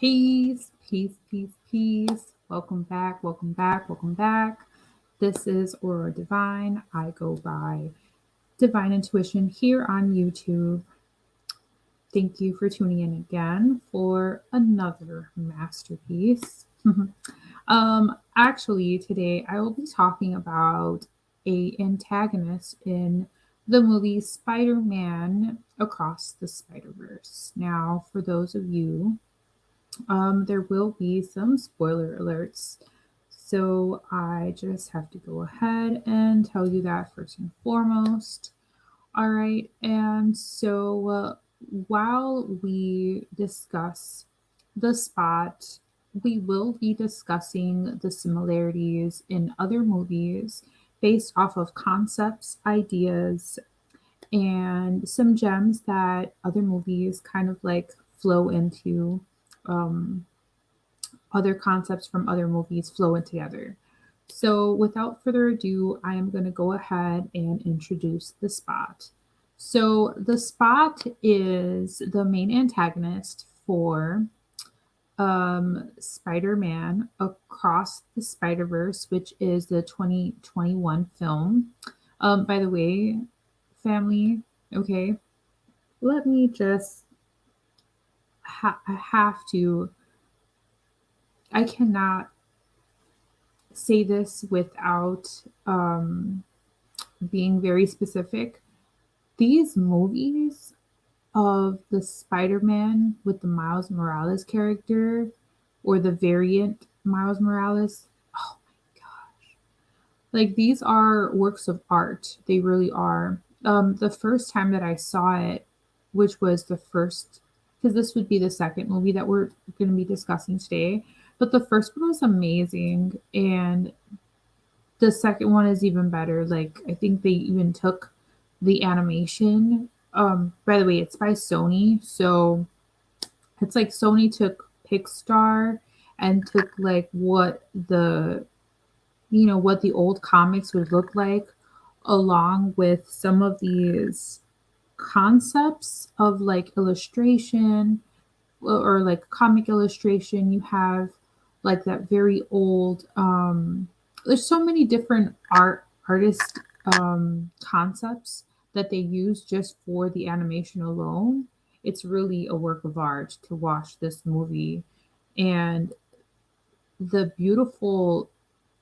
Peace, peace, peace, peace. Welcome back, welcome back, welcome back. This is Aura Divine. I go by Divine Intuition here on YouTube. Thank you for tuning in again for another masterpiece. Actually, today I will be talking about a antagonist in the movie Spider-Man Across the Spider-Verse. Now, for those of you there will be some spoiler alerts. So I just have to go ahead and tell you that first and foremost. All right. And so while we discuss the spot, we will be discussing the similarities in other movies based off of concepts, ideas, and some gems that other movies kind of like flow into. Um, Other concepts from other movies flow in together. So, without further ado, I am going to go ahead and introduce the spot. So, the spot is the main antagonist for Spider Man Across the Spider Verse, which is the 2021 film. By the way, family, okay, let me just, I have to, I cannot say this without being very specific. These movies of the Spider-Man with the Miles Morales character or the variant Miles Morales, oh my gosh. Like these are works of art. They really are. The first time that I saw it, which was the first, because this would be the second movie that we're going to be discussing today, but the first one was amazing, and the second one is even better. Like I think they even took the animation. By the way, it's by Sony, so it's like Sony took Pixar and took like what the what the old comics would look like, along with some of these concepts of like illustration or like comic illustration. You have like that very old there's so many different artist concepts that they use just for the animation alone. It's really a work of art to watch this movie, and the beautiful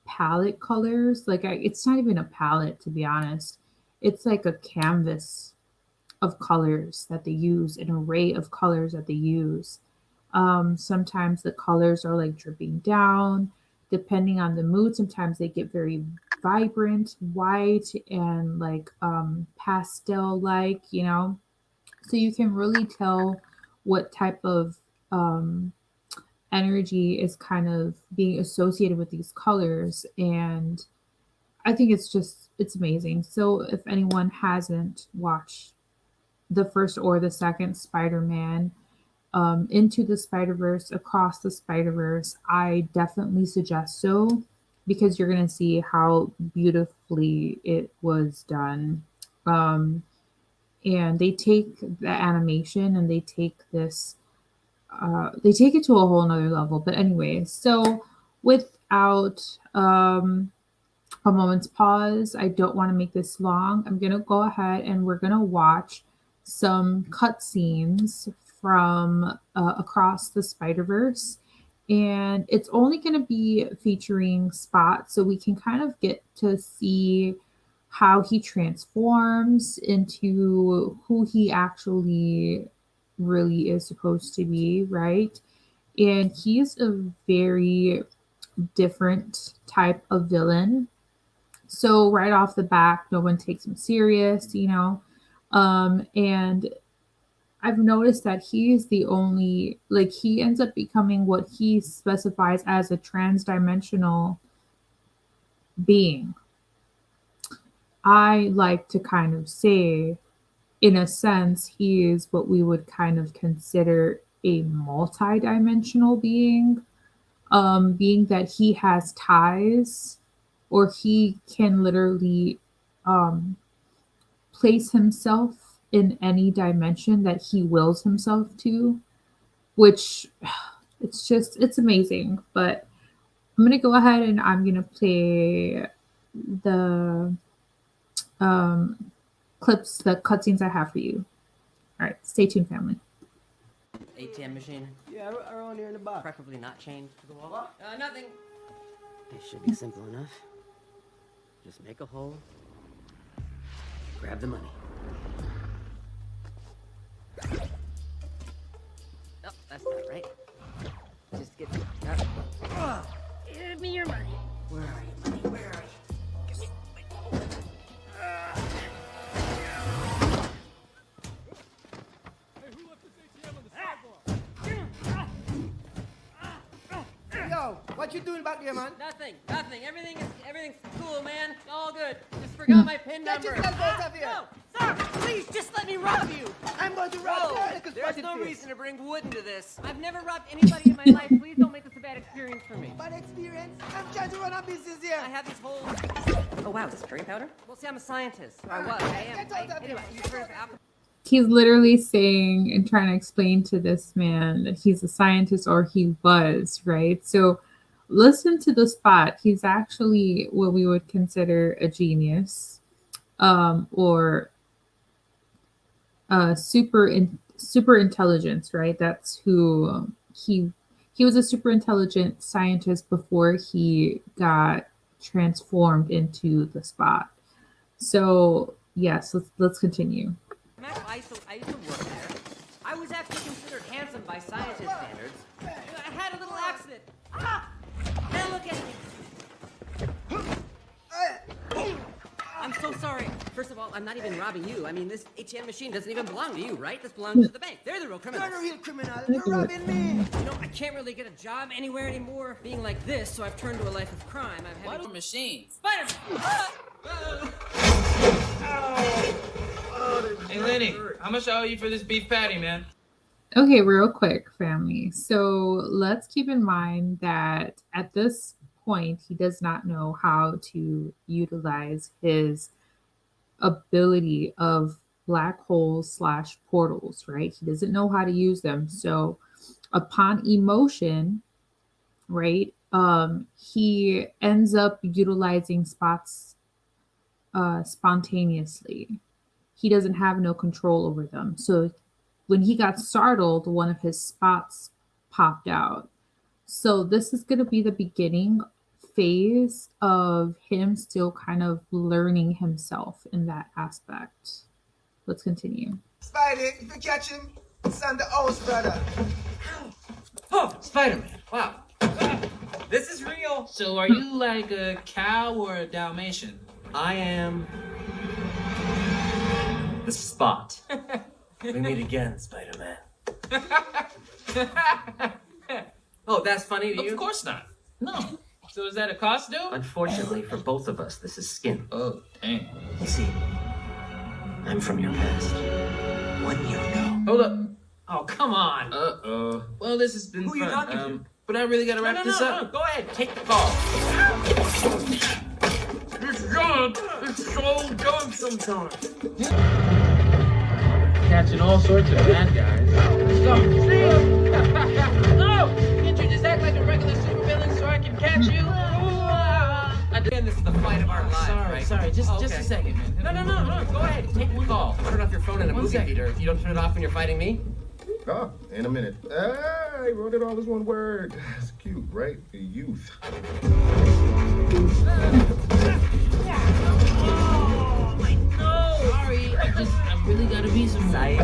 palette colors, like it's not even a palette, to be honest. It's like a canvas of colors that they use, an array of colors that they use. Sometimes the colors are like dripping down, depending on the mood. Sometimes they get very vibrant, white, and like pastel like, So you can really tell what type of um, energy is kind of being associated with these colors. And I think it's amazing. So if anyone hasn't watched the first or the second Spider-Man, Into the Spider-Verse, Across the Spider-Verse, I definitely suggest so, because you're going to see how beautifully it was done. Um, and they take the animation and they take it to a whole nother level. But anyway, so without a moment's pause, I don't want to make this long. I'm going to go ahead and we're going to watch some cutscenes from Across the Spider Verse. And it's only going to be featuring spots so we can kind of get to see how he transforms into who he actually really is supposed to be, right? And he's a very different type of villain, so right off the back, no one takes him serious. And I've noticed that he's the only, like, he ends up becoming what he specifies as a trans-dimensional being. I like to kind of say, in a sense, he is what we would kind of consider a multi-dimensional being, being that he has ties, or he can literally um, place himself in any dimension that he wills himself to, which It's amazing. But I'm gonna go ahead and I'm gonna play the um, clips, the cutscenes I have for you. All right, stay tuned, family. ATM machine? Yeah, around here in the back. Preferably not chained to the wall. What? Nothing. It should be simple enough. Just make a hole. Grab the money. Oh, that's not right. Just get. Give me your money. Where are you, money? Where are you? Yo, what you doing back there, man? Nothing. Everything's cool, man. All good. Just forgot my PIN Get number. yourself out of here. No, sir, please just let me rob you. I'm going to rob you. There's no reason to bring wood into this. I've never robbed anybody in my life. Please don't make this a bad experience for me. Bad experience? I'm trying to run a business here. I have these holes. Oh wow, is this curry powder? Well, see, I'm a scientist. Or I was. I am. Get out of Anyway, here. you heard of alcohol? He's literally saying and trying to explain to this man that he's a scientist, or he was, right? So listen to the spot. He's actually what we would consider a genius, or super intelligence, right? That's who he was, a super intelligent scientist before he got transformed into the spot. So yes, let's continue. I used to work there. I was actually considered handsome by scientist standards. I had a little accident. Now look at me. I'm so sorry. First of all, I'm not even robbing you. I mean, this ATM machine doesn't even belong to you, right? This belongs to the bank. They're the real criminals. You're the real criminal. You're robbing me. You know, I can't really get a job anywhere anymore being like this, so I've turned to a life of crime. I've had a machine. Spider-Man! Hey, Lenny, how much I owe you for this beef patty, man? Okay, real quick, family. So let's keep in mind that at this point, he does not know how to utilize his ability of black holes slash portals, right? He doesn't know how to use them. So upon emotion, right, he ends up utilizing spots spontaneously. He doesn't have no control over them. So when he got startled, one of his spots popped out. So this is going to be the beginning phase of him still kind of learning himself in that aspect. Let's continue. Spidey, if you catch him, it's on the house, brother. Oh, Spider-Man. Wow. This is real. So are you like a cow or a Dalmatian? I am The Spot. We meet again, Spider-Man. Oh, that's funny to you? Of course not. No. So is that a costume? Unfortunately for both of us, this is skin. Oh, dang. You see, I'm from your past. 1 year ago. Hold up. Oh, come on. Uh-oh. Well, this has been Who are you fun. talking to? But I really gotta wrap this up. Go ahead, take the call. This job is so dumb sometimes. Catching all sorts of bad guys. No! Can't you just act like a regular supervillain so I can catch you? Again, this is the fight of our lives, right? Sorry, just Okay. a second, man. No, go ahead, take the call. Turn off your phone in a One movie second. theater. If you don't turn it off when you're fighting me, Oh, in a minute. I wrote it all as one word. It's cute, right? Youth. Sorry, I really gotta be somewhere.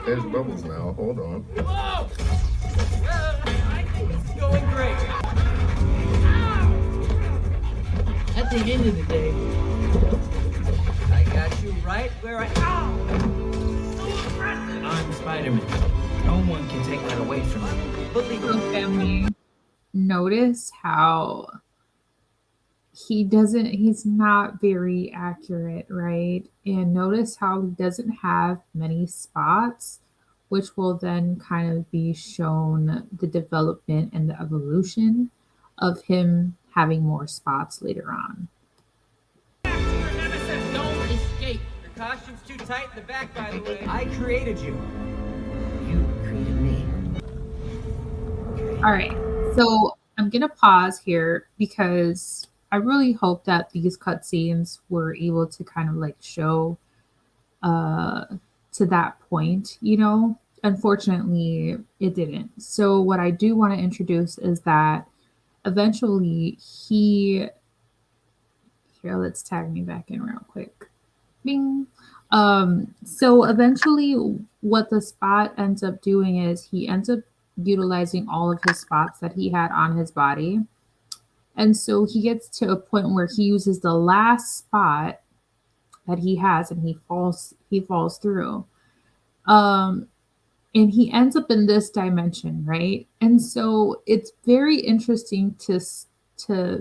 There's bubbles now. Hold on. Whoa! I think this is going great. At the end of the day, I got you right where I am. I'm Spider-Man. No one can take that away from me. Believe So me. family, notice how he's not very accurate, right? And notice how he doesn't have many spots, which will then kind of be shown the development and the evolution of him having more spots later on. Nemesis, don't escape. Your costume's too tight in the back, by the way. I created you. You created All right. So I'm gonna pause here because I really hope that these cutscenes were able to kind of like show uh to that point, you know. Unfortunately, it didn't. So what I do want to introduce is that eventually he here, let's tag me back in real quick. Bing. So eventually what the spot ends up doing is he ends up utilizing all of his spots that he had on his body. And so he gets to a point where he uses the last spot that he has and he falls through. Um and he ends up in this dimension, right? And so it's very interesting to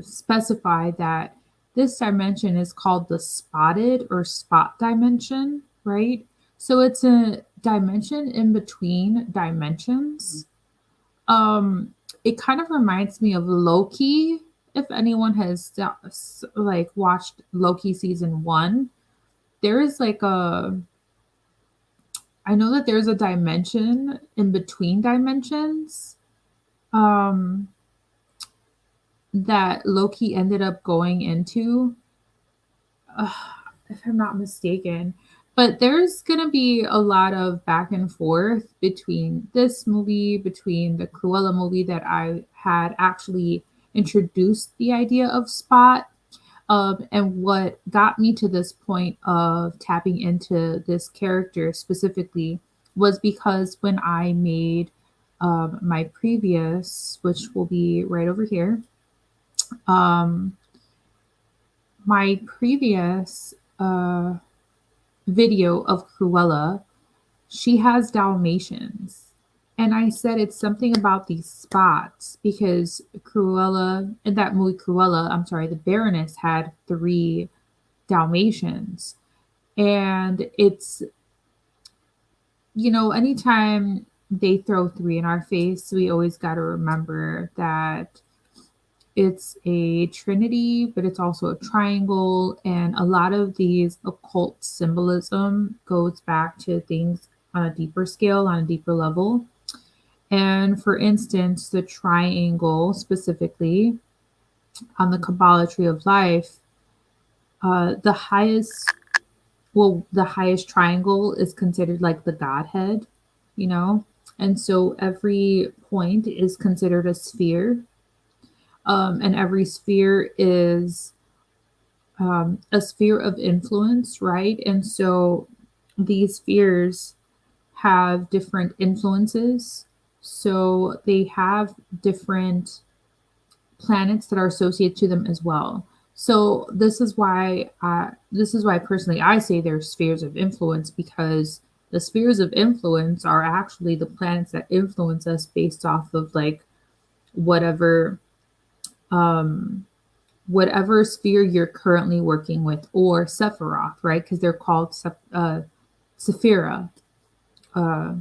specify that this dimension is called the spotted or spot dimension, right? So it's a dimension in between dimensions. It kind of reminds me of Loki. If anyone has like watched Loki season 1, there is like a I know that there's a dimension in between dimensions um, that Loki ended up going into, uh, if I'm not mistaken. But there's going to be a lot of back and forth between this movie, between the Cruella movie that I had actually introduced the idea of Spot. And what got me to this point of tapping into this character specifically was because when I made my previous, which will be right over here, um, my previous video of Cruella, she has Dalmatians. And I said it's something about these spots because Cruella, in that movie Cruella, I'm sorry, the Baroness had three Dalmatians. And it's, anytime they throw three in our face, we always got to remember that it's a trinity, but it's also a triangle. And a lot of these occult symbolism goes back to things on a deeper scale, on a deeper level. And for instance, the triangle specifically on the Kabbalah tree of life, the highest the highest triangle is considered like the Godhead, you know? And so every point is considered a sphere. And every sphere is a sphere of influence, right? And so these spheres have different influences. So they have different planets that are associated to them as well. So this is why personally I say they're spheres of influence because the spheres of influence are actually the planets that influence us based off of like whatever um whatever sphere you're currently working with or Sephiroth, right? Because they're called Sephira, uh,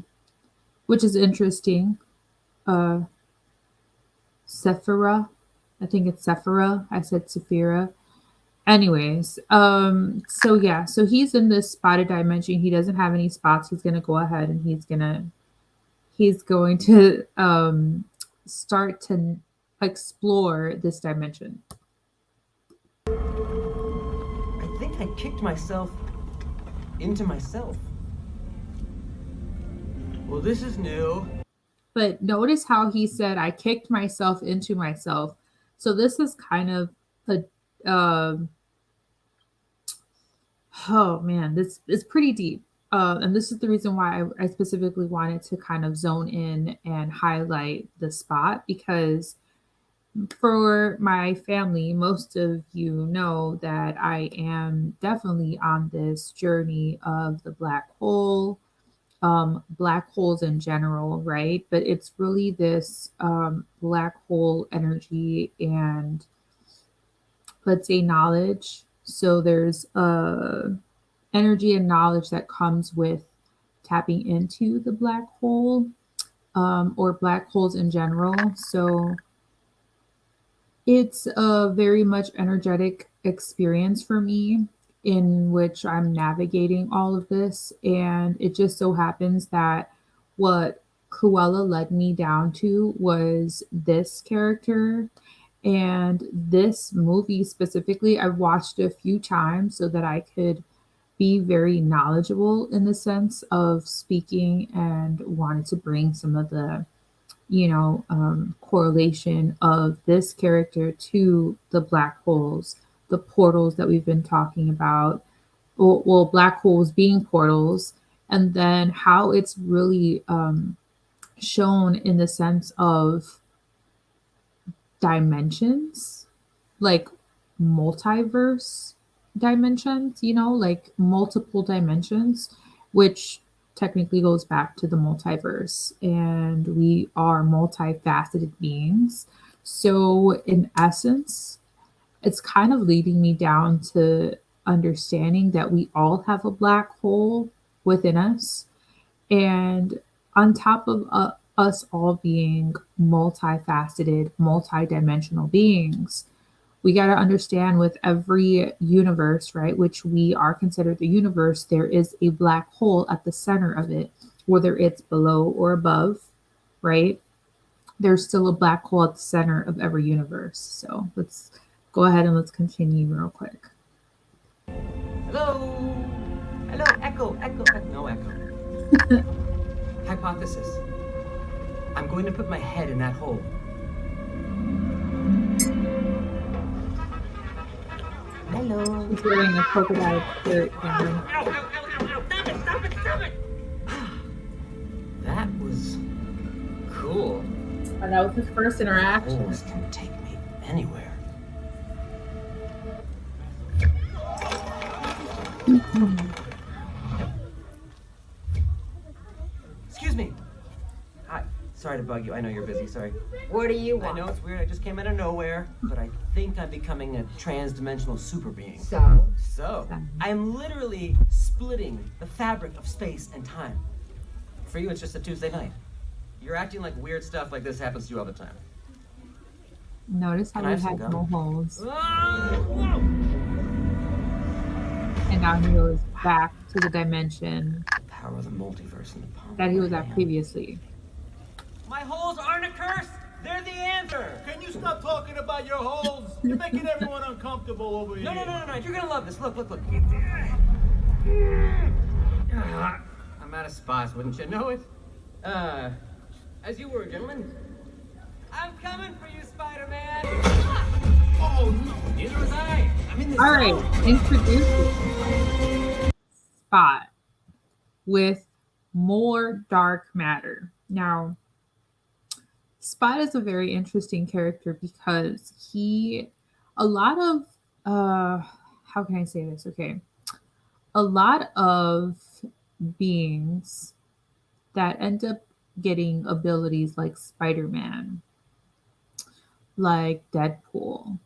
which is interesting. Uh, Sephira, I think it's Sephira. I said Sephira. Anyways, so yeah, so he's in this spotted dimension. He doesn't have any spots. He's gonna go ahead and he's going to start to explore this dimension. I think I kicked myself into myself. Well, this is new. But notice how he said, I kicked myself into myself. So this is kind of a, oh man, this is pretty deep. And this is the reason why I specifically wanted to kind of zone in and highlight the spot because for my family, most of you know that I am definitely on this journey of the black hole, black holes in general, right? But it's really this black hole energy and let's say knowledge. So there's energy and knowledge that comes with tapping into the black hole or black holes in general. So it's a very much energetic experience for me in which I'm navigating all of this. And it just so happens that what Cruella led me down to was this character. And this movie specifically, I've watched it a few times so that I could be very knowledgeable in the sense of speaking and wanted to bring some of the, correlation of this character to the black holes, the portals that we've been talking about. Well, black holes being portals, and then how it's really shown in the sense of dimensions, like multiverse dimensions, like multiple dimensions, which technically goes back to the multiverse. And we are multifaceted beings. So, in essence, it's kind of leading me down to understanding that we all have a black hole within us, and on top of us all being multifaceted, multidimensional beings, we got to understand with every universe, right, which we are considered the universe, there is a black hole at the center of it, whether it's below or above, right? There's still a black hole at the center of every universe. So let's go ahead and let's continue real quick. Hello? Hello, no echo. Hypothesis. I'm going to put my head in that hole. Hello. He's wearing a polka dot shirt. Cameron. Stop it! That was cool. And that was his first interaction. Holes can take me anywhere. Excuse me. Hi. Sorry to bug you. I know you're busy. Sorry. What do you I want? know it's weird. I just came out of nowhere, but I think I'm becoming a trans-dimensional super being. So, I'm literally splitting the fabric of space and time. For you, it's just a Tuesday night. You're acting like weird stuff like this happens to you all the time. Notice how Can I we have some had no gum? holes. Whoa! And now he goes back to the dimension The power of the multiverse in the palm that of he my was at hand. previously. My holes aren't a curse. They're the answer. Can you stop talking about your holes? You're making everyone uncomfortable over here. No. You're gonna love this. Look. I'm out of spots, wouldn't you know it? As you were, gentlemen. I'm coming for you, Spider-Man. Oh, no. Neither was I. I'm in this All right, zone. introducing Spot with more dark matter. Now, Spot is a very interesting character because a lot of, how can I say this? Okay. A lot of beings that end up getting abilities like Spider-Man, like Deadpool,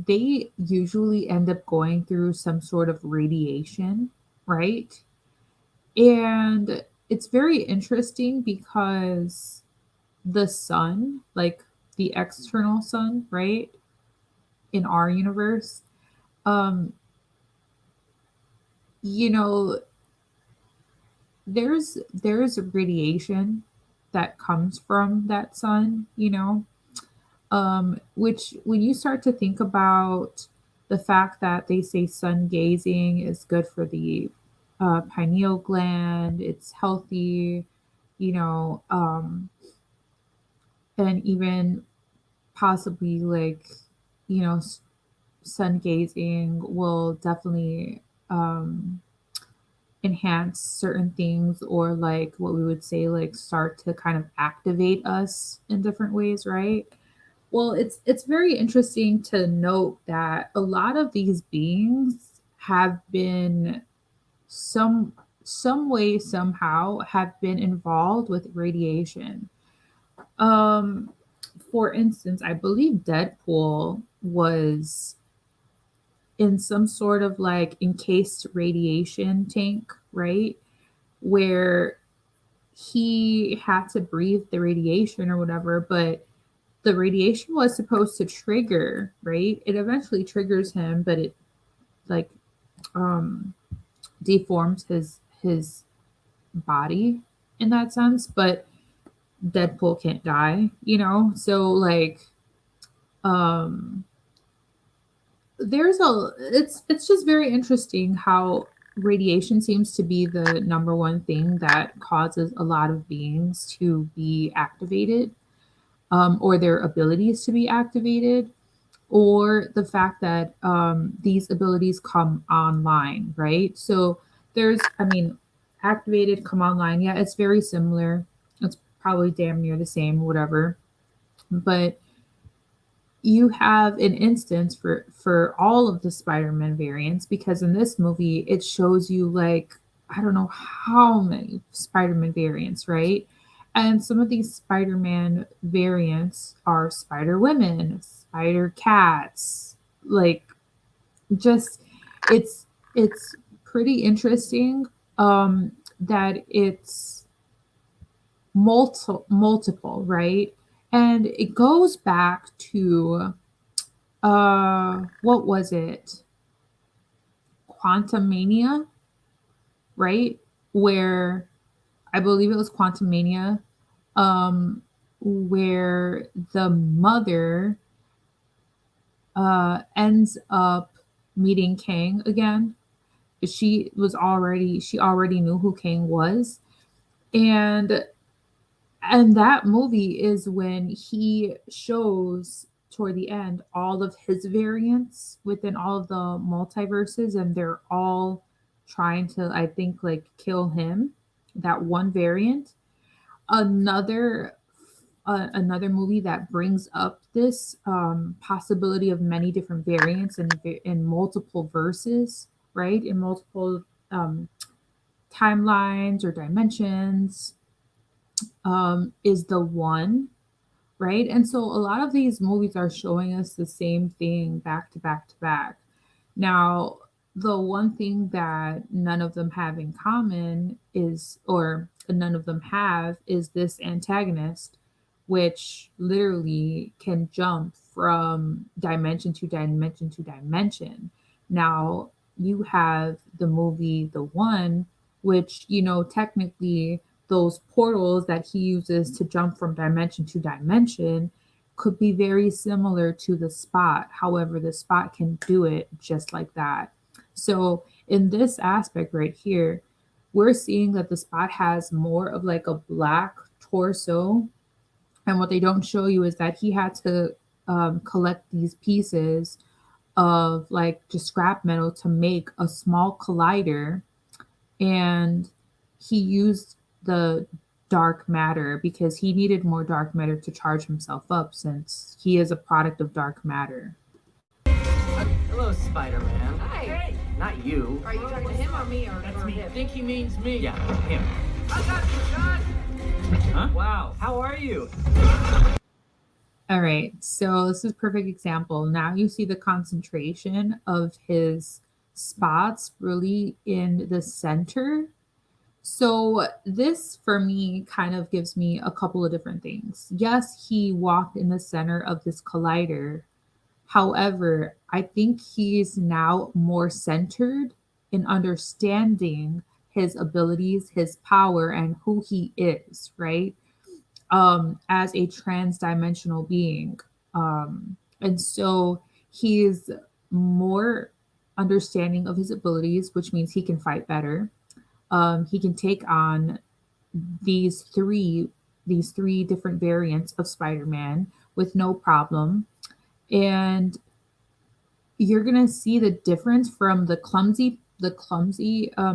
they usually end up going through some sort of radiation, right? And it's very interesting because the sun, like the external sun, right, in our universe, um, you know, there's radiation that comes from that sun, which when you start to think about the fact that they say sun gazing is good for the pineal gland, it's healthy, you know, and even possibly like, you know, sun gazing will definitely enhance certain things, or like what we would say, like start to kind of activate us in different ways, right? Well, it's very interesting to note that a lot of these beings have been some way somehow have been involved with radiation. Um for instance, I believe Deadpool was in some sort of like encased radiation tank, right? Where he had to breathe the radiation or whatever, but the radiation was supposed to trigger, right? It eventually triggers him, but it like um deforms his body. in that sense, but Deadpool can't die, you know? So like um there's a it's just very interesting how radiation seems to be the number one thing that causes a lot of beings to be activated, or their abilities to be activated, or the fact that these abilities come online, right? So there's, I mean, activated, come online. Yeah, it's very similar. It's probably damn near the same, whatever. But you have an instance for all of the Spider-Man variants, because in this movie it shows you like I don't know how many Spider-Man variants, right? And some of these Spider-Man variants are Spider Women, Spider Cats, like just it's pretty interesting that it's multiple, right? And it goes back to what was it? Quantum Mania, right? Where I believe it was Quantum Mania, where the mother ends up meeting Kang again. She already knew who Kang was. And that movie is when he shows toward the end all of his variants within all of the multiverses, and they're all trying to, I think, like kill him, that one variant. Another another movie that brings up this possibility of many different variants in multiple verses, right? In multiple um, timelines or dimensions, is the one, right? And so a lot of these movies are showing us the same thing back to back to back. Now, the one thing that none of them have in common is, or none of them have, is this antagonist, which literally can jump from dimension to dimension to dimension. Now, you have the movie The One, which, you know, technically those portals that he uses to jump from dimension to dimension could be very similar to the Spot. However, the Spot can do it just like that. So, in this aspect right here, we're seeing that the Spot has more of like a black torso. And what they don't show you is that he had to collect these pieces of like just scrap metal to make a small collider, and he used the dark matter because he needed more dark matter to charge himself up since he is a product of dark matter. Hello, Spider-Man. Hi. Hey. Not you. Are you talking to him or me or That's me. I him? think he means me. Yeah, him. I got you, John. Huh? Wow. How are you? All right, so this is a perfect example. Now you see the concentration of his spots really in the center. So this for me kind of gives me a couple of different things. Yes, he walked in the center of this collider. However, I think he's now more centered in understanding his abilities, his power, and who he is, right? As a trans-dimensional being. And so he's more understanding of his abilities, which means he can fight better. He can take on these three these three different variants of Spider-Man with no problem. And you're gonna see the difference from the clumsy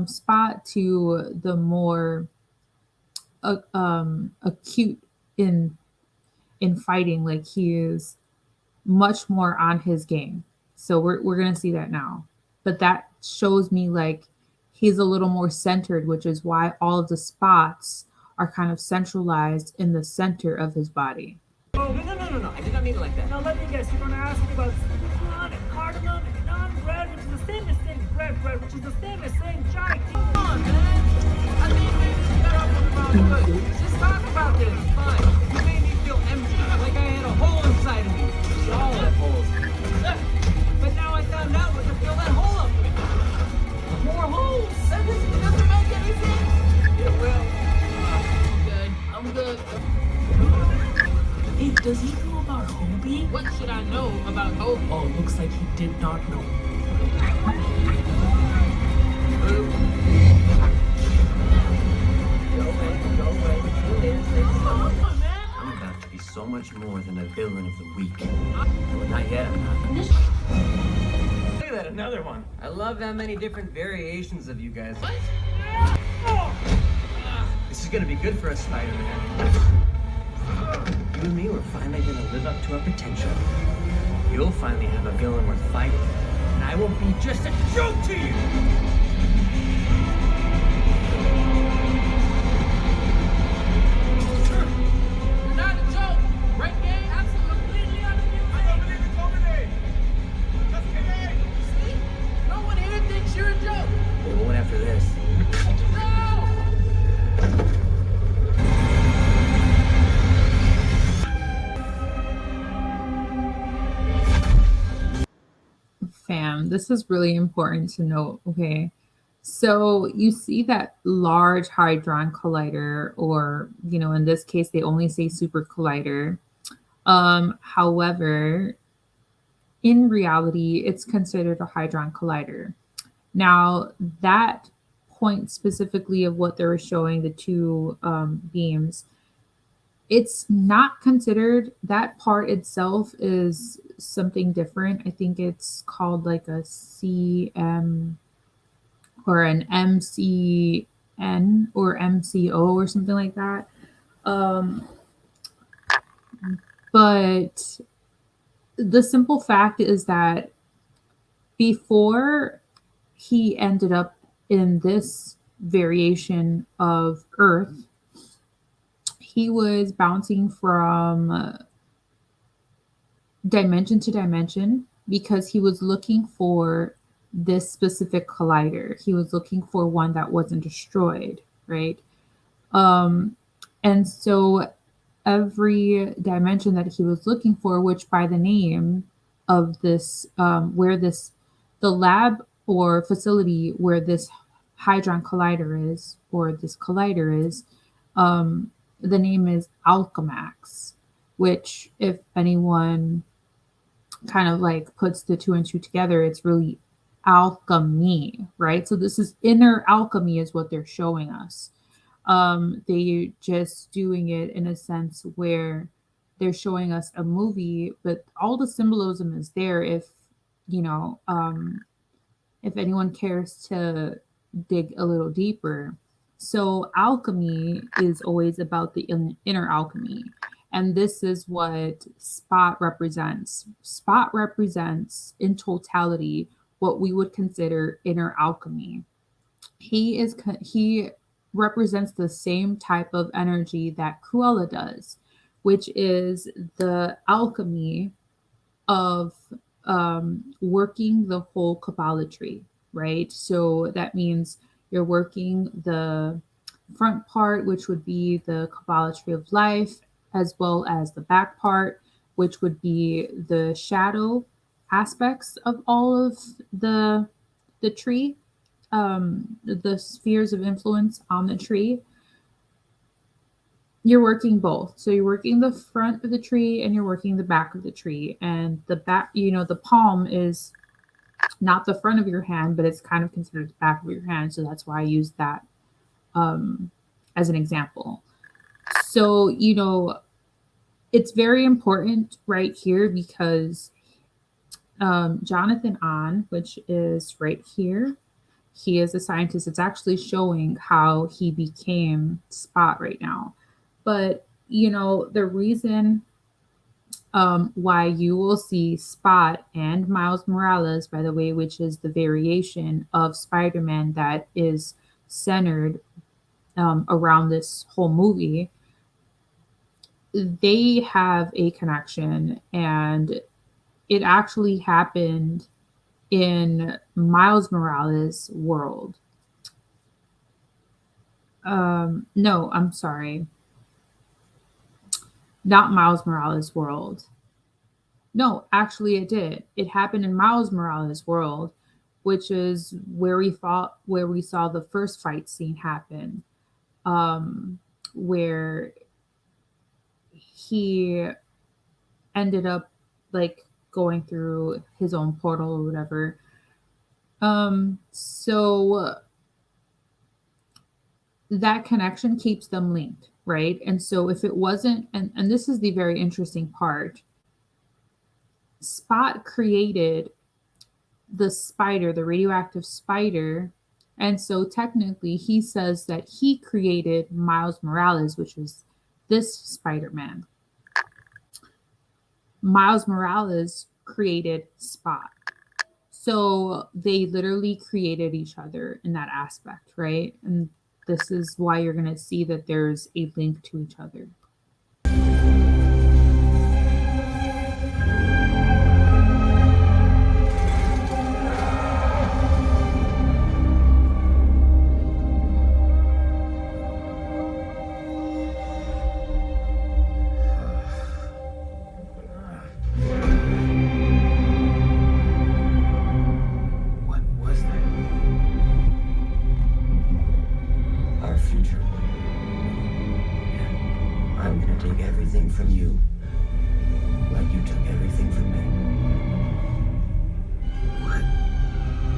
spot to the more acute in fighting. Like he is much more on his game. So we're gonna see that now. But that shows me like he's a little more centered, which is why all of the spots are kind of centralized in the center of his body. Oh, no. I did not mean it like that. Now let me guess. You're gonna ask me about cinnamon and cardamom and non-bread, which is the same as saying bread, which is the same as saying chai. Come on, man. I think maybe we got off on the wrong foot. Just talk about this. Fine. You made me feel empty, like I had a hole inside of me. We all have holes. But now I found out what to fill that hole up with. More holes. That doesn't make any sense. It will. Does he know about Hobie? What should I know about Hobie? Oh, looks like he did not know. Go away. Chill in, stay Come slow. on, man. I'm about to be so much more than a villain of the week. Well, not yet, I'm not. Look at that, another one. I love how many different variations of you guys. This is gonna be good for us, Spider-Man. You and me, we're finally gonna live up to our potential. You'll finally have a villain worth fighting, and I won't be just a joke to you! You're not a joke, right, gang? Absolutely out of your See? No one here thinks you're a joke. They won't after this. No! Fam, this is really important to note. Okay. So you see that large hadron collider, or, in this case, they only say super collider. However, in reality, it's considered a hadron collider. Now, that point specifically of what they were showing, the two beams, it's not considered, that part itself is something different. I think it's called like a CM or an MCN or MCO or something like that. Um, but the simple fact is that before he ended up in this variation of Earth, he was bouncing from dimension to dimension because he was looking for this specific collider. He was looking for one that wasn't destroyed, right? And so every dimension that he was looking for, which by the name of this, the lab or facility where this hadron collider is, or this collider is, the name is Alchemax, which, if anyone kind of like puts the two and two together, it's really alchemy, right? So this is inner alchemy is what they're showing us. They just doing it in a sense where they're showing us a movie, but all the symbolism is there you know, if anyone cares to dig a little deeper. So alchemy is always about the inner alchemy. And this is what Spot represents. Spot represents in totality what we would consider inner alchemy. He represents the same type of energy that Cruella does, which is the alchemy of working the whole Kabbalah tree, right? So that means you're working the front part, which would be the Kabbalah tree of life, as well as the back part, which would be the shadow aspects of all of the tree, the spheres of influence on the tree. You're working both. So you're working the front of the tree and you're working the back of the tree. And the back, the palm is not the front of your hand, but it's kind of considered the back of your hand. So that's why I use that as an example. So, it's very important right here because Jonathan On, which is right here, he is a scientist. It's actually showing how he became Spot right now. But, the reason why you will see Spot and Miles Morales, by the way, which is the variation of Spider-Man that is centered around this whole movie, they have a connection, and it actually happened in Miles Morales' world. No, I'm sorry. Not Miles Morales' world. No, actually it did. It happened in Miles Morales' world, which is where we saw the first fight scene happen. Where he ended up like going through his own portal or whatever. So that connection keeps them linked, right? And so if it wasn't, and this is the very interesting part, Spot created the spider, the radioactive spider. And so technically, he says that he created Miles Morales, which is this Spider Man. Miles Morales created Spot. So they literally created each other in that aspect, right? And this is why you're going to see that there's a link to each other. What was that? Our future. I'm gonna take everything from you, like you took everything from me. What?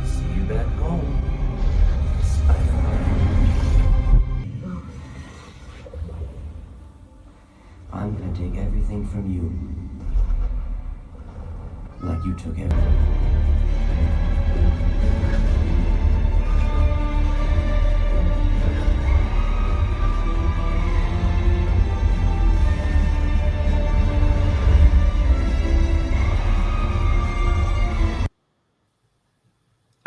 See you back home, Spider-Man. I'm gonna take everything from you, like you took everything.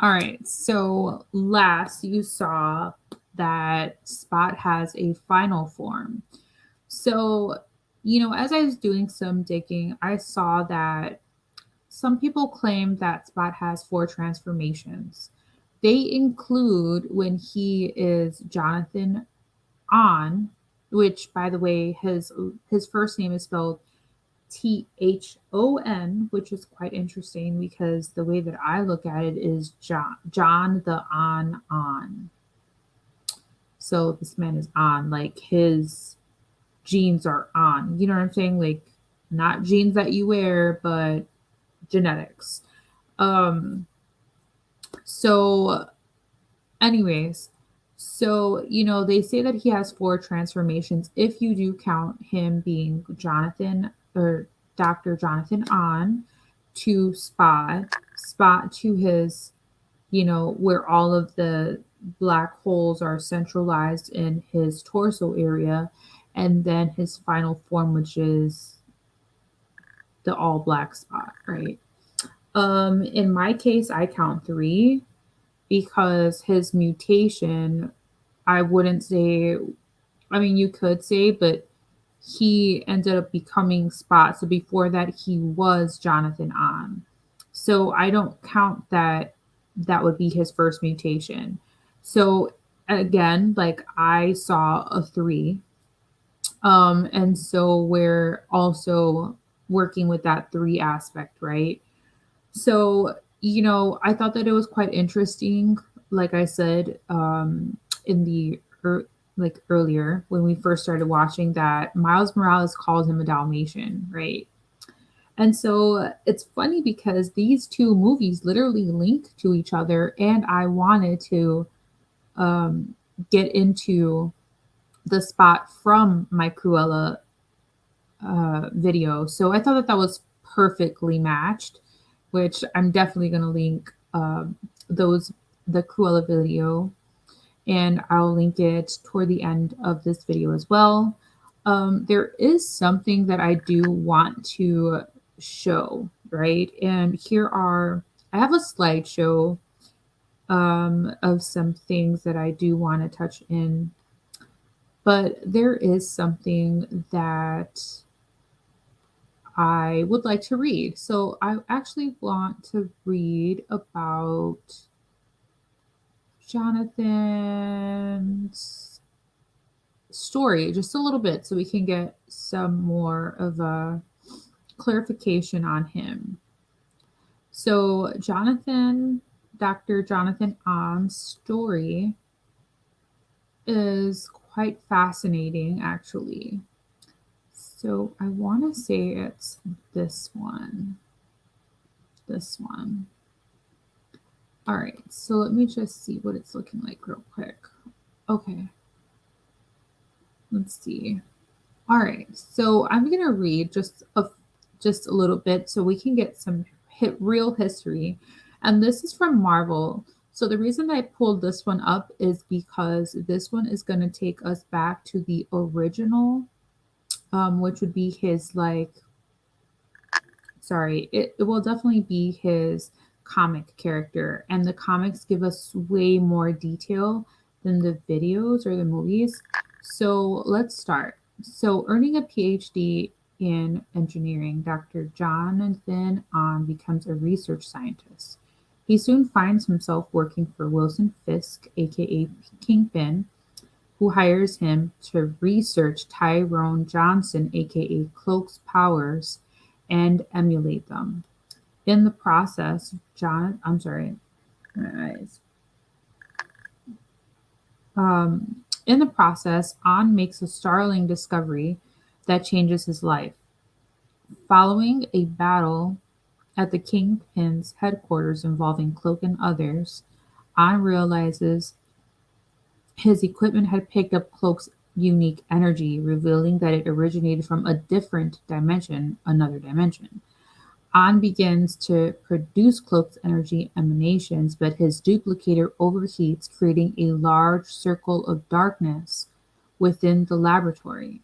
All right. So last you saw that Spot has a final form. So, as I was doing some digging, I saw that some people claim that Spot has four transformations. They include when he is Jonathan On, which by the way, his first name is spelled Thon, which is quite interesting because the way that I look at it is John the On. So this man is on, like his genes are on. You know what I'm saying? Like not genes that you wear, but genetics. Um so anyways, so they say that he has four transformations if you do count him being Jonathan or Dr. Jonathan On to Spot to his, where all of the black holes are centralized in his torso area, and then his final form, which is the all black Spot, right? In my case, I count three because his mutation, I wouldn't say, I mean, you could say, but he ended up becoming Spot. So before that, he was Jonathan On. So I don't count that that would be his first mutation. So again, like I saw a three. And so we're also working with that three aspect, right? So, I thought that it was quite interesting. Like I said, in the like earlier when we first started watching, that Miles Morales called him a Dalmatian, right? And so it's funny because these two movies literally link to each other, and I wanted to um, get into the Spot from my Cruella video. So I thought that that was perfectly matched, which I'm definitely going to link those the Cruella video, and I'll link it toward the end of this video as well. There is something that I do want to show, right? And I have a slideshow of some things that I do want to touch in, but there is something that I would like to read. So I actually want to read about Jonathan's story just a little bit so we can get some more of a clarification on him. So Dr. Jonathan On's story is quite fascinating actually. So I want to say it's this one. This one. All right, so let me just see what it's looking like real quick. Okay, let's see. All right, so I'm gonna read just a little bit so we can get some real history, and this is from Marvel. So the reason I pulled this one up is because this one is gonna take us back to the original, which would be his like sorry, it will definitely be his comic character. And the comics give us way more detail than the videos or the movies. So let's start. So, earning a PhD in engineering, Dr. Jonathan On becomes a research scientist. He soon finds himself working for Wilson Fisk, aka Kingpin, who hires him to research Tyrone Johnson, aka Cloak's powers, and emulate them. In the process, I'm sorry, my eyes. In the process, On makes a startling discovery that changes his life. Following a battle at the Kingpin's headquarters involving Cloak and others, On realizes his equipment had picked up Cloak's unique energy, revealing that it originated from a different dimension, another dimension. On begins to produce Cloak's energy emanations, but his duplicator overheats, creating a large circle of darkness within the laboratory.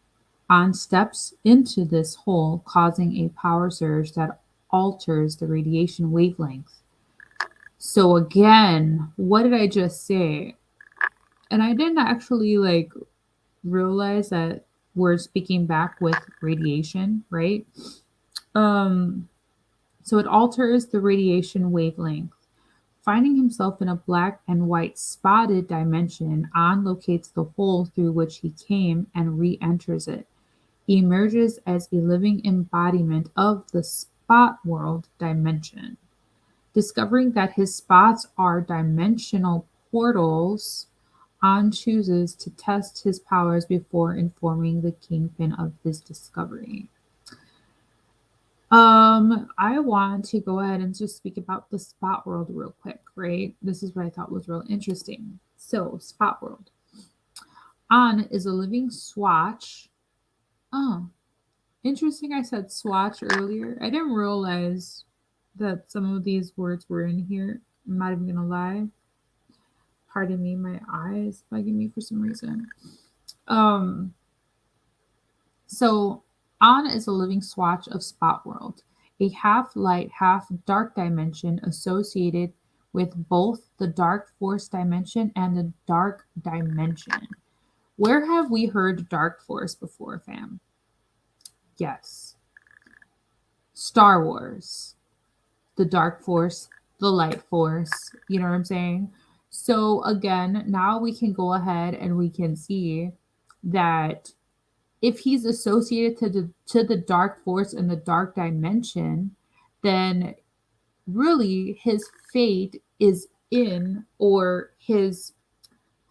On steps into this hole, causing a power surge that alters the radiation wavelength. So again, what did I just say? And I didn't actually like realize that we're speaking back with radiation, right? Um, so it alters the radiation wavelength. Finding himself in a black and white spotted dimension, On locates the hole through which he came and re enters it. He emerges as a living embodiment of the spot world dimension. Discovering that his spots are dimensional portals, On chooses to test his powers before informing the Kingpin of his discovery. I want to go ahead and just speak about the spot world real quick, right? This is what I thought was real interesting. So, spot world. On is a living swatch. Oh, interesting. I said swatch earlier. I didn't realize that some of these words were in here. I'm not even gonna lie. Pardon me, my eyes bugging me for some reason. Um, so On is a living swatch of spot world, a half light, half dark dimension associated with both the dark force dimension and the dark dimension. Where have we heard dark force before, fam? Yes. Star Wars, the dark force, the light force. You know what I'm saying? So again, now we can go ahead and we can see that if he's associated to the dark force and the dark dimension, then really his fate is in, or his,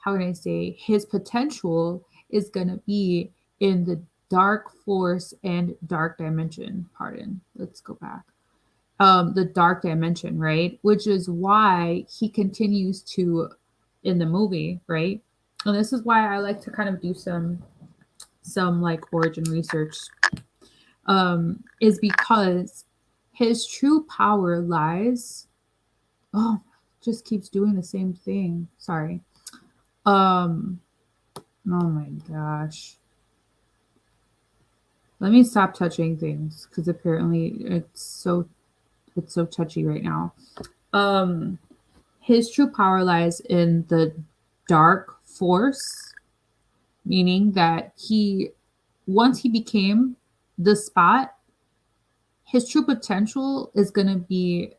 how can I say, his potential is gonna be in the dark force and dark dimension. Pardon. Let's go back. The dark dimension, right? Which is why he continues to in the movie, right? And this is why I like to kind of do some like origin research, is because his true power lies, oh, just keeps doing the same thing. Sorry. Um, oh my gosh. Let me stop touching things because apparently it's so touchy right now. Um, his true power lies in the dark force, meaning that once he became the spot, his true potential is going to be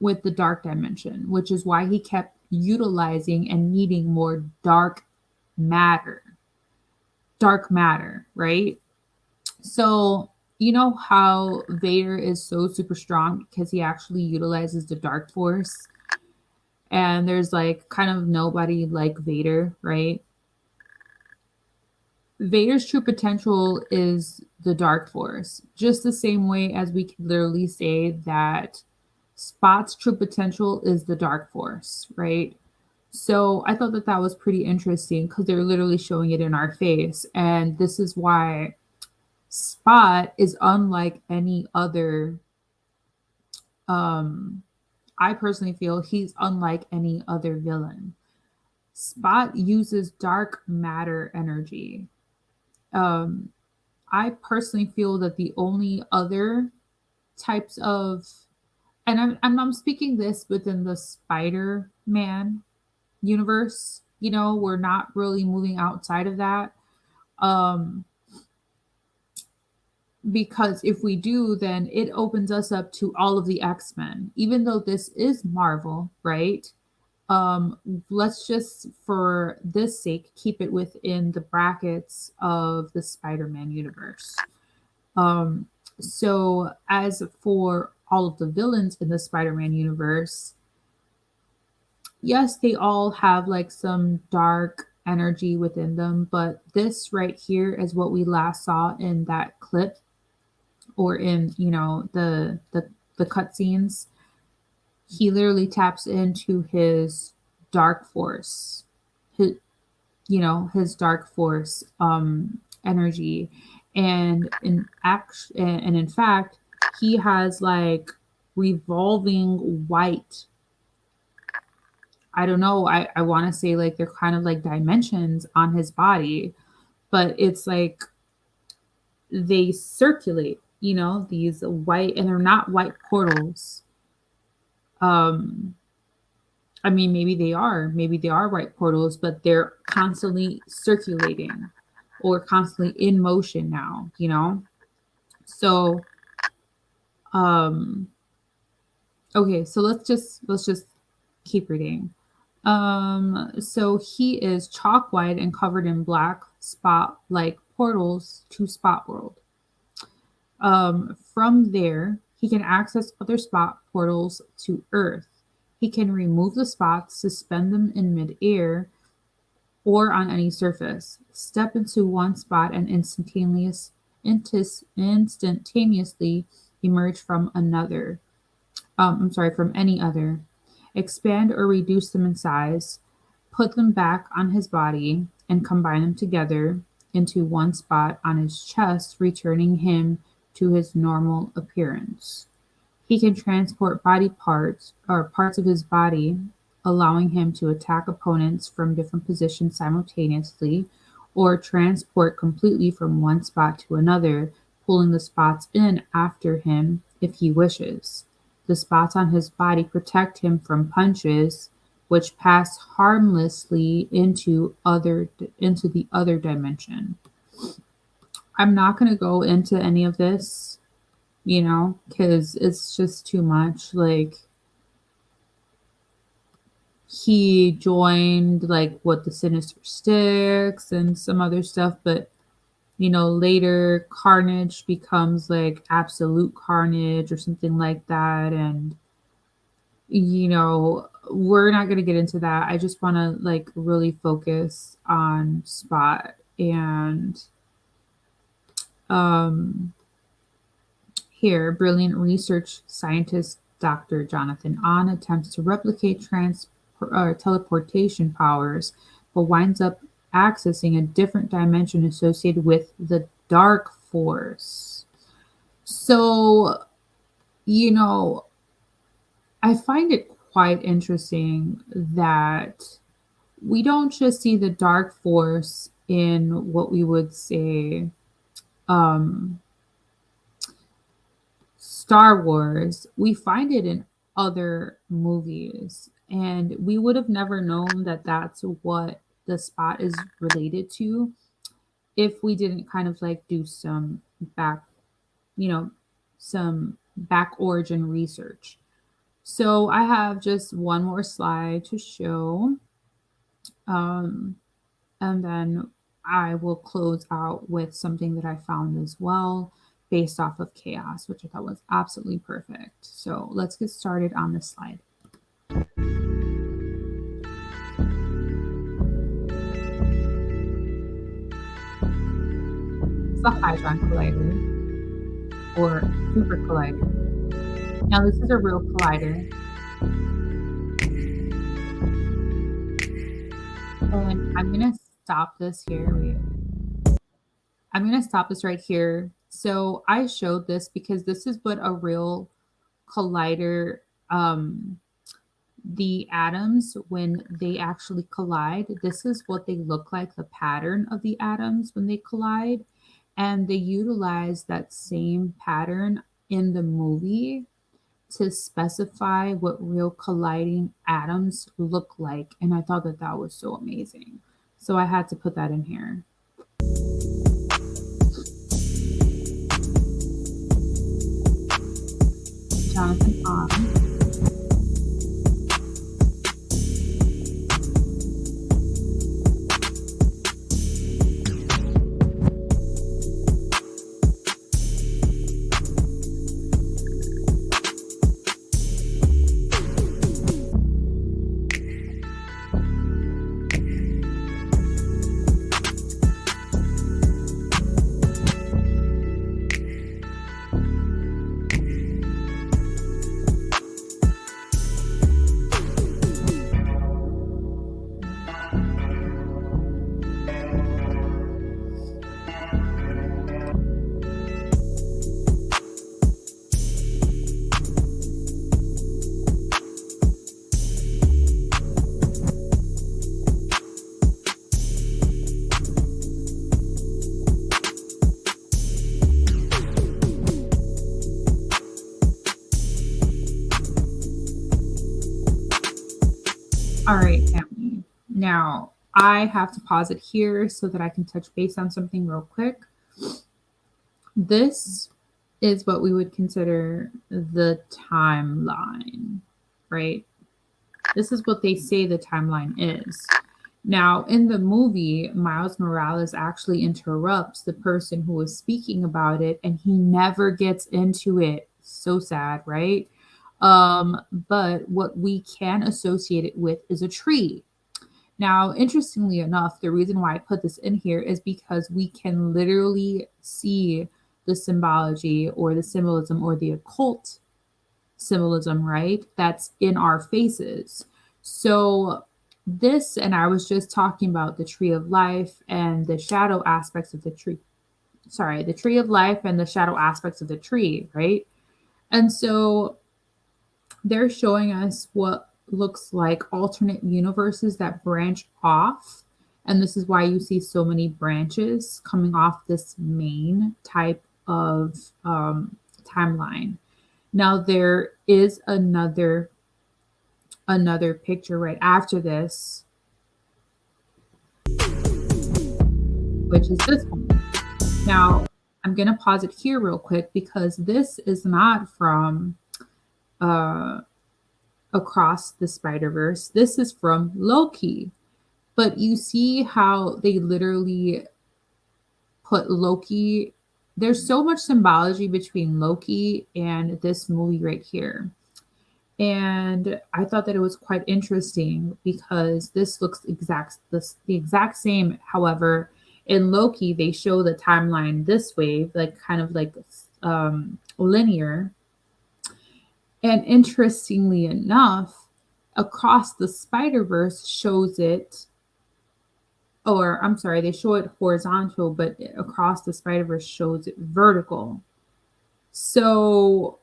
with the dark dimension, which is why he kept utilizing and needing more matter, dark matter, right? So, you know how Vader is so super strong because he actually utilizes the dark force, and there's like kind of nobody like Vader, right? Vader's true potential is the dark force, just the same way as we can literally say that Spot's true potential is the dark force, right? So I thought that that was pretty interesting because they're literally showing it in our face. And this is why Spot is unlike any other. Um, I personally feel he's unlike any other villain. Spot uses dark matter energy. Um, I personally feel that the only other types of, and I'm speaking this within the Spider Man universe, we're not really moving outside of that. Um, because if we do, then it opens us up to all of the X-Men, even though this is Marvel, right? Um, let's just, for this sake, keep it within the brackets of the Spider-Man universe. Um, so as for all of the villains in the Spider-Man universe, yes, they all have like some dark energy within them, but this right here is what we last saw in that clip or in, the cutscenes. He literally taps into his dark force, his, his dark force energy, and in fact, he has like revolving white, I don't know, I want to say like they're kind of like dimensions on his body, but it's like they circulate, these white, and they're not white portals. um I mean, maybe they are white portals, but they're constantly circulating or constantly in motion now. So, um, okay, so let's just keep reading. So he is chalk white and covered in black spot like portals to Spot World. From there, he can access other spot portals to Earth. He can remove the spots, suspend them in midair, or on any surface. Step into one spot and instantaneously emerge from another. I'm sorry, from any other. Expand or reduce them in size, put them back on his body, and combine them together into one spot on his chest, returning him to his normal appearance. He can transport body parts or parts of his body, allowing him to attack opponents from different positions simultaneously, or transport completely from one spot to another, pulling the spots in after him if he wishes. The spots on his body protect him from punches, which pass harmlessly into the other dimension. I'm not going to go into any of this, because it's just too much. Like, he joined like what the Sinister Six and some other stuff, but later Carnage becomes like Absolute Carnage or something like that, and we're not going to get into that. I just want to like really focus on Spot. And um here, brilliant research scientist Dr. Jonathan Ahn attempts to replicate teleportation powers, but winds up accessing a different dimension associated with the dark force. So, I find it quite interesting that we don't just see the dark force in what we would say um, Star Wars, we find it in other movies. And we would have never known that that's what the Spot is related to if we didn't kind of like do back, you know, some back origin research. So I have just one more slide to show. Um, and then I will close out with something that I found as well based off of chaos, which I thought was absolutely perfect. So let's get started on this slide. the Hadron Collider or Super Collider. Now, this is a real collider. And I'm going to stop this here. Wait. I'm going to stop this right here. So I showed this because this is what a real collider, the atoms, when they actually collide, this is what they look like, the pattern of the atoms when they collide. And they utilize that same pattern in the movie to specify what real colliding atoms look like. And I thought that that was so amazing. So I had to put that in here. Jonathan Hahn. All right, family. Now, I have to pause it here so that I can touch base on something real quick. This is what we would consider the timeline, right? This is what they say the timeline is. Now, in the movie, Miles Morales actually interrupts the person who is speaking about it, and he never gets into it. So sad, right? But what we can associate it with is a tree. Now, interestingly enough, the reason why I put this in here is because we can literally see the symbology or the symbolism or the occult symbolism, right? That's in our faces. So, this, and I was just talking about the tree of life and the shadow aspects of the tree. Sorry, the tree of life and the shadow aspects of the tree, right? And so they're showing us what looks like alternate universes that branch off. And this is why you see so many branches coming off this main type of timeline. Now there is another picture right after this, which is this one. Now I'm gonna pause it here real quick because this is not from Across the Spider-Verse. This is from Loki. But you see how they literally put Loki. There's so much symbology between Loki and this movie right here. And I thought that it was quite interesting because this looks the exact same. However, in Loki, they show the timeline this way, like kind of like linear. And interestingly enough, Across the Spider-Verse shows it, or I'm sorry, they show it horizontal, but Across the Spider-Verse shows it vertical. So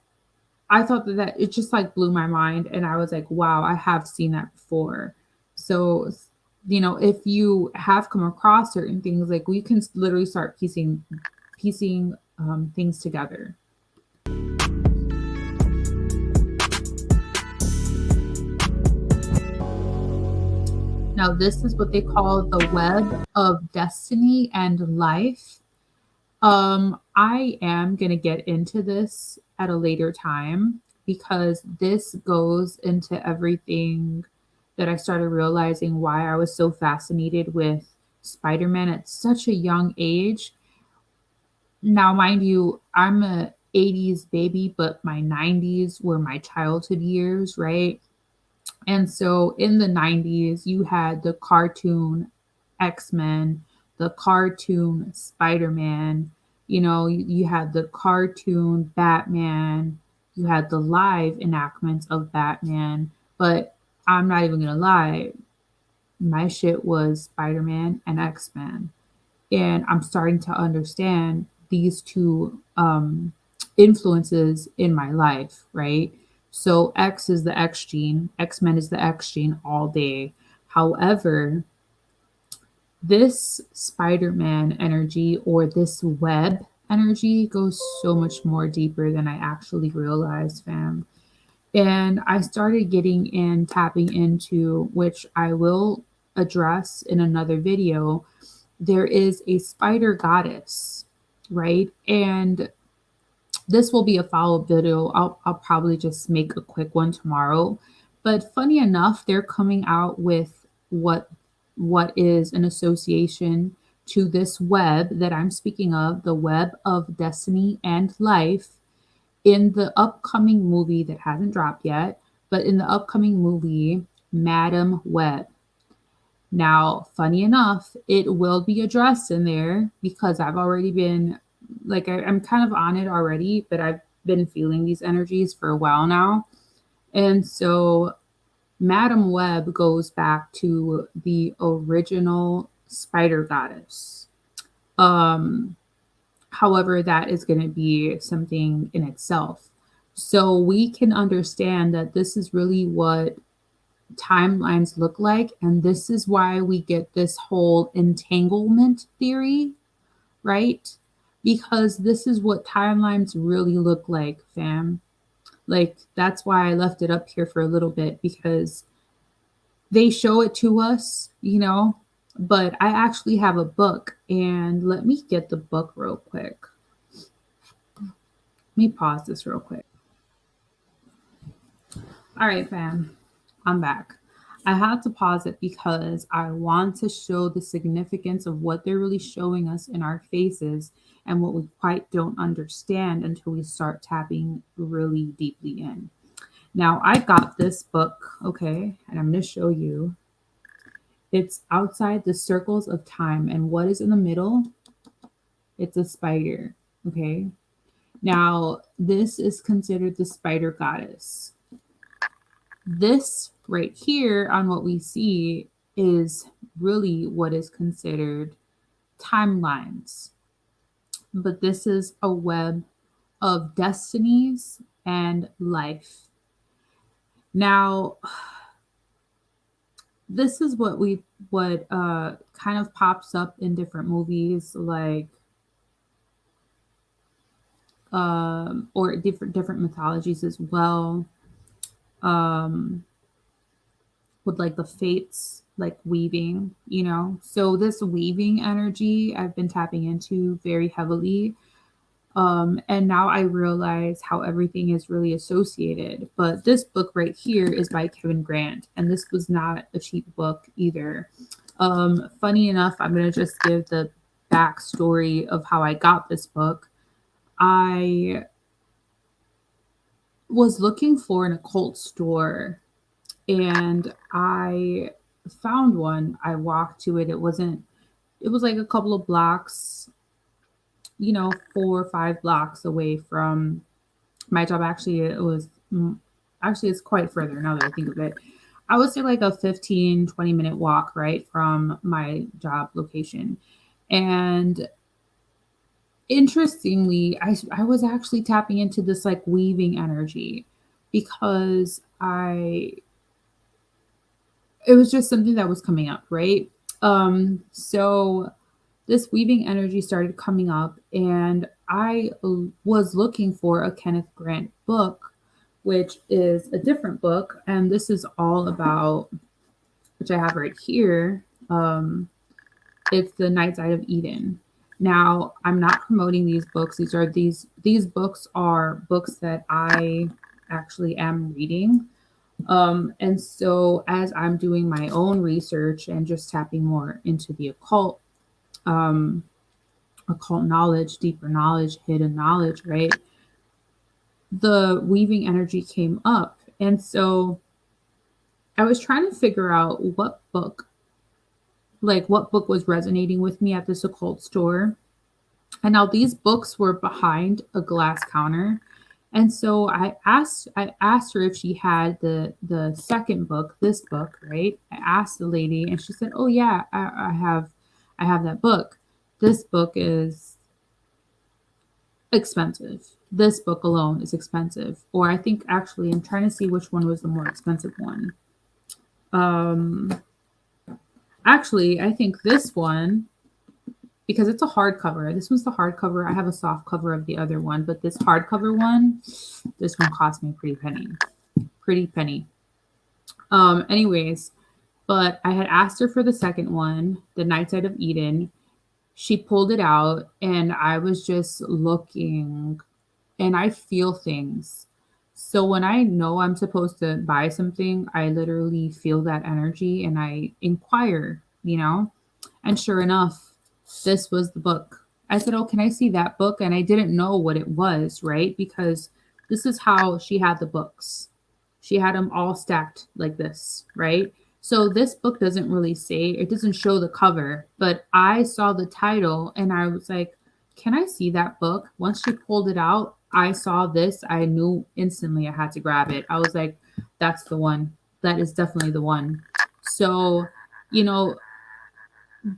I thought that it just like blew my mind. And I was like, wow, I have seen that before. So, if you have come across certain things, like we can literally start piecing things together. Now, this is what they call the web of destiny and life. I am going to get into this at a later time because this goes into everything that I started realizing why I was so fascinated with Spider-Man at such a young age. Now, mind you, I'm a 80s baby, but my 90s were my childhood years, right? And so in the 90s, you had the cartoon X-Men, the cartoon Spider-Man, You had the cartoon Batman, you had the live enactments of Batman, but I'm not even gonna lie, my shit was Spider-Man and X-Men. And I'm starting to understand these two influences in my life, right? So X is the X gene, X-Men is the X gene all day. However, this Spider-Man energy or this web energy goes so much more deeper than I actually realized, fam. And I started getting in, tapping into, which I will address in another video. There is a spider goddess, right? And this will be a follow-up video. I'll probably just make a quick one tomorrow. But funny enough, they're coming out with what is an association to this web that I'm speaking of, the web of destiny and life, in the upcoming movie that hasn't dropped yet, but in the upcoming movie, Madam Web. Now, funny enough, it will be addressed in there because I've already been like I'm kind of on it already, but I've been feeling these energies for a while now. And so Madam Web goes back to the original spider goddess. Um, However, that is going to be something in itself. So we can understand that this is really what timelines look like. And this is why we get this whole entanglement theory, right? Because this is what timelines really look like, fam. Like, that's why I left it up here for a little bit because they show it to us. But I actually have a book, and let me get the book real quick. Let me pause this real quick. All right, fam, I'm back. I had to pause it because I want to show the significance of what they're really showing us in our faces and what we quite don't understand until we start tapping really deeply in. Now, I got this book, okay, and I'm going to show you. It's Outside the Circles of Time, and what is in the middle? It's a spider, okay? Now, this is considered the spider goddess. This right here on what we see is really what is considered timelines. But this is a web of destinies and life. Now, this is what kind of pops up in different movies, like or different mythologies as well. Um, with like the fates, like weaving. So this weaving energy I've been tapping into very heavily. And now I realize how everything is really associated. But this book right here is by Kevin Grant, and this was not a cheap book either. Funny enough, I'm gonna just give the backstory of how I got this book. I was looking for an occult store, and I found one. I walked to it. It was like a couple of blocks, 4 or 5 blocks away from my job. Actually, it's quite further now that I think of it. I would say like a 15-20 minute walk, right, from my job location. And interestingly, I was actually tapping into this like weaving energy because it was just something that was coming up, right? So this weaving energy started coming up, and I was looking for a Kenneth Grant book, which is a different book. And this is all about, which I have right here. It's The Night Side of Eden. Now, I'm not promoting these books. These books are books that I actually am reading. And so as I'm doing my own research and just tapping more into the um, occult knowledge, deeper knowledge, hidden knowledge, right? The weaving energy came up. And so I was trying to figure out what book was resonating with me at this occult store. And now these books were behind a glass counter. And so I asked her if she had the second book, this book, right? I asked the lady and she said, "Oh yeah, I have that book. This book is expensive. This book alone is expensive." Or I think actually I'm trying to see which one was the more expensive one. Um Actually, I think this one, because it's a hardcover. This one's the hardcover. I have a soft cover of the other one, but this hardcover one, this one cost me a pretty penny. Pretty penny. Anyways, but I had asked her for the second one, The Night Side of Eden. She pulled it out and I was just looking and I feel things. So when I know I'm supposed to buy something, I literally feel that energy and I inquire, you know? And sure enough, this was the book. I said, "Oh, can I see that book?" And I didn't know what it was, right? Because this is how she had the books. She had them all stacked like this, right? So this book doesn't really say, it doesn't show the cover, but I saw the title and I was like, "Can I see that book?" Once she pulled it out, I saw this. I knew instantly I had to grab it. I was like, "That's the one. That is definitely the one." So, you know,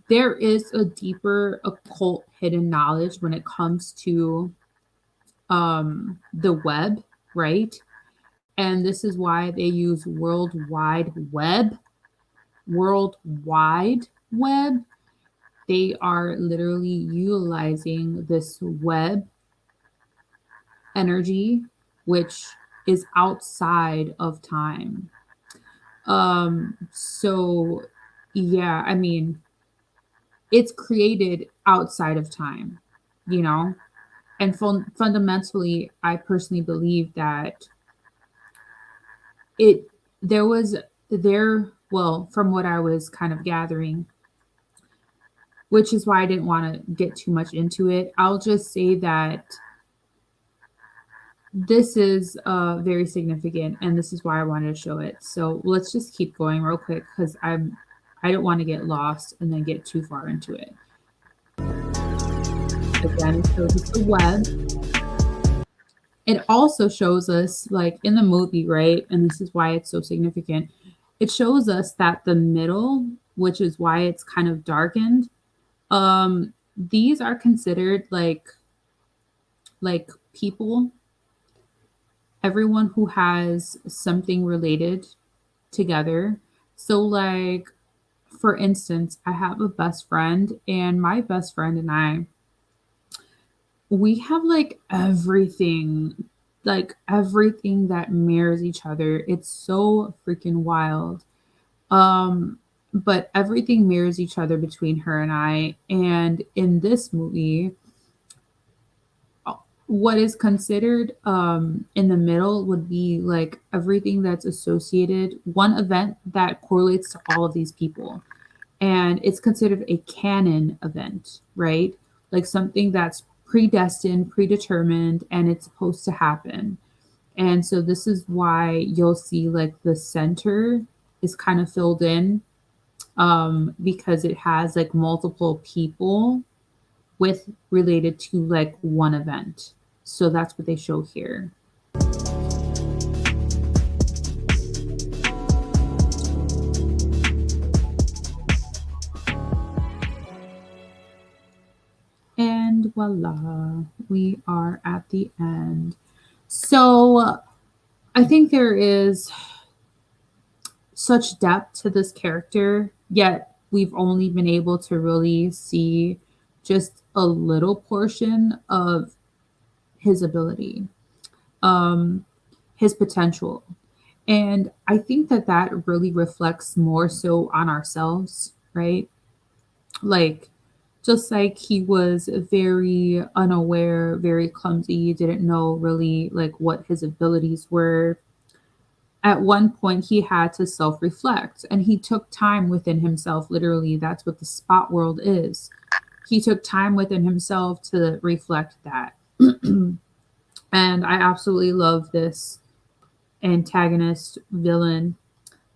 there is a deeper occult hidden knowledge when it comes to the web, right? And this is why they use World Wide Web. They are literally utilizing this web energy, which is outside of time. So yeah, I mean, it's created outside of time, you know? And fundamentally, I personally believe that it there was there well, from what I was kind of gathering, which is why I didn't want to get too much into it. I'll just say that this is very significant, and this is why I wanted to show it. So let's just keep going real quick because I don't want to get lost and then get too far into it. Again, it shows us the web. It also shows us, like in the movie, right? And this is why it's so significant. It shows us that the middle, which is why it's kind of darkened, these are considered like people, everyone who has something related together. So like for instance, I have a best friend and my best friend and I, we have like everything that mirrors each other. It's so freaking wild. But everything mirrors each other between her and I. And in this movie, what is considered in the middle would be like everything that's associated, one event that correlates to all of these people. And it's considered a canon event, right? Like something that's predestined, predetermined, and it's supposed to happen. And so this is why you'll see like the center is kind of filled in because it has like multiple people with related to like one event. So that's what they show here. And voila, we are at the end. So I think there is such depth to this character, yet we've only been able to really see just a little portion of his ability, um, his potential. And I think that that really reflects more so on ourselves, right? Like, just like he was very unaware, very clumsy, didn't know really like what his abilities were. At one point, he had to self reflect and he took time within himself. Literally, that's what the spot world is. He took time within himself to reflect that. And I absolutely love this antagonist villain.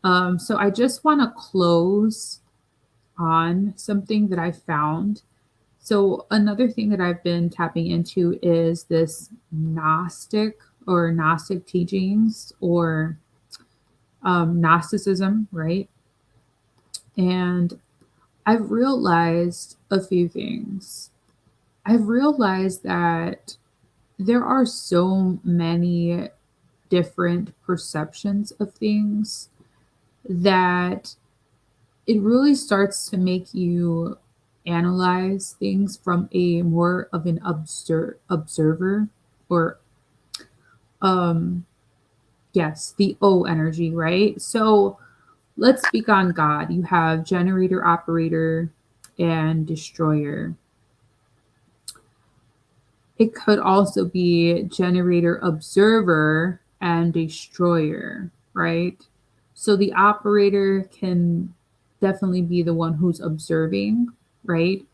So I just want to close on something that I found. So another thing that I've been tapping into is this Gnostic teachings or Gnosticism, right? And I've realized a few things. I've realized that there are so many different perceptions of things that it really starts to make you analyze things from a more of an observer or um yes, the O energy, right? So let's speak on God. You have generator, operator, and destroyer. It could also be generator, observer, and destroyer, right? So the operator can definitely be the one who's observing, right?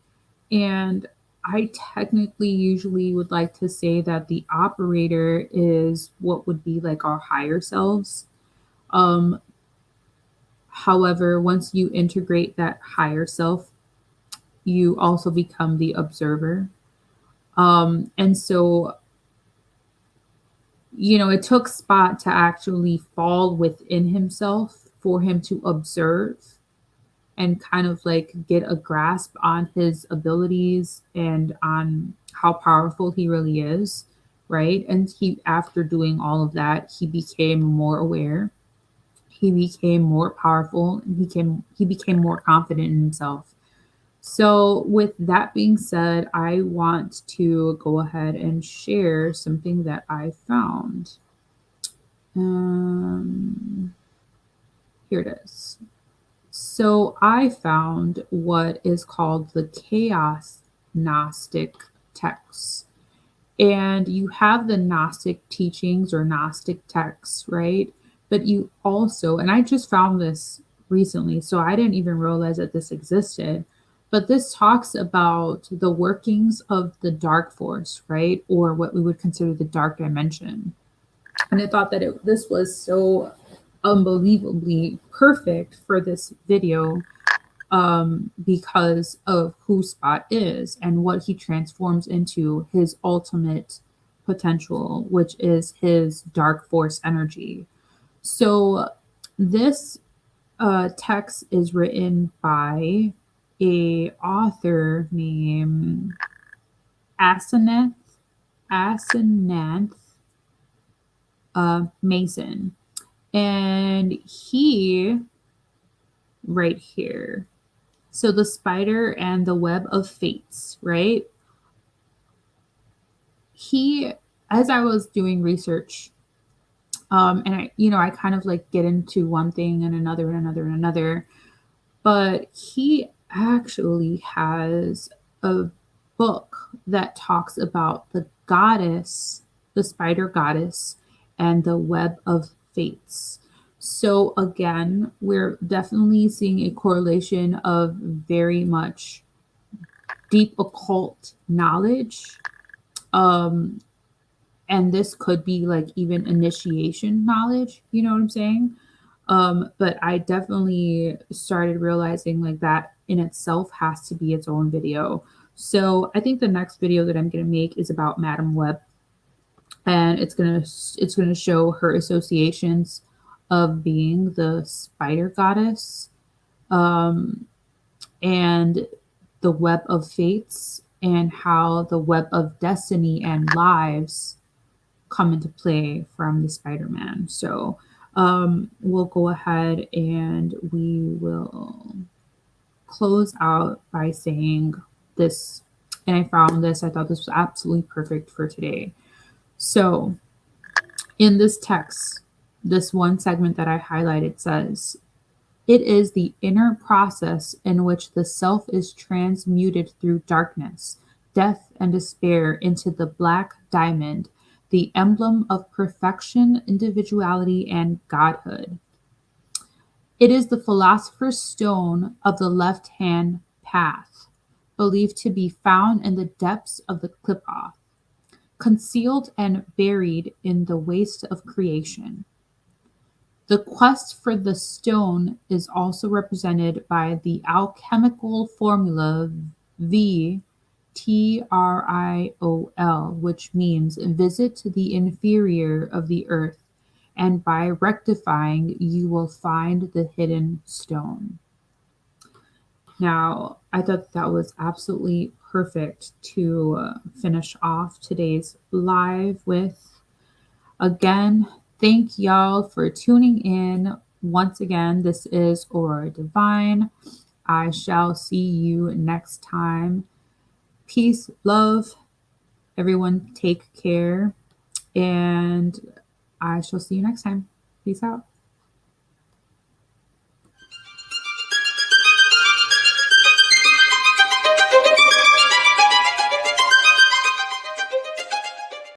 And I technically usually would like to say that the operator is what would be like our higher selves. Um, However, once you integrate that higher self, you also become the observer. And so, it took Spot to actually fall within himself for him to observe and kind of like get a grasp on his abilities and on how powerful he really is, right? And he, after doing all of that, he became more aware, he became more powerful, and he became more confident in himself. So, with that being said, I want to go ahead and share something that I found. Um, Here it is. So I found what is called the chaos Gnostic texts. And you have the Gnostic teachings or Gnostic texts, right? But you also, and I just found this recently, so I didn't even realize that this existed. But this talks about the workings of the dark force, right? Or what we would consider the dark dimension. And I thought that this was so unbelievably perfect for this video because of who Spot is and what he transforms into his ultimate potential, which is his dark force energy. So this text is written by a author named Asenath Asenath Mason, and he right here. So the spider and the web of fates, right? He, as I was doing research, and I kind of like get into one thing and another and another and another, but he actually has a book that talks about the goddess, the spider goddess, and the web of fates. So again, we're definitely seeing a correlation of very much deep occult knowledge. Um, and this could be like even initiation knowledge, you know what I'm saying? But I definitely started realizing like that in itself has to be its own video. So I think the next video that I'm gonna make is about Madam Web, and it's gonna show her associations of being the spider goddess, um, and the web of fates, and how the web of destiny and lives come into play from the Spider-Man. So we'll go ahead and we will close out by saying this. And I found this, I thought this was absolutely perfect for today. So in this text, this one segment that I highlighted says, it is the inner process in which the self is transmuted through darkness, death, and despair into the black diamond, the emblem of perfection, individuality, and godhood. It is the philosopher's stone of the left hand path, believed to be found in the depths of the Klippa, concealed and buried in the waste of creation. The quest for the stone is also represented by the alchemical formula V Triol, which means visit the inferior of the earth, and by rectifying, you will find the hidden stone. Now, I thought that was absolutely perfect to finish off today's live with. Again, thank y'all for tuning in. Once again, this is Aurora Divine. I shall see you next time. Peace, love. Everyone, take care. And I shall see you next time. Peace out.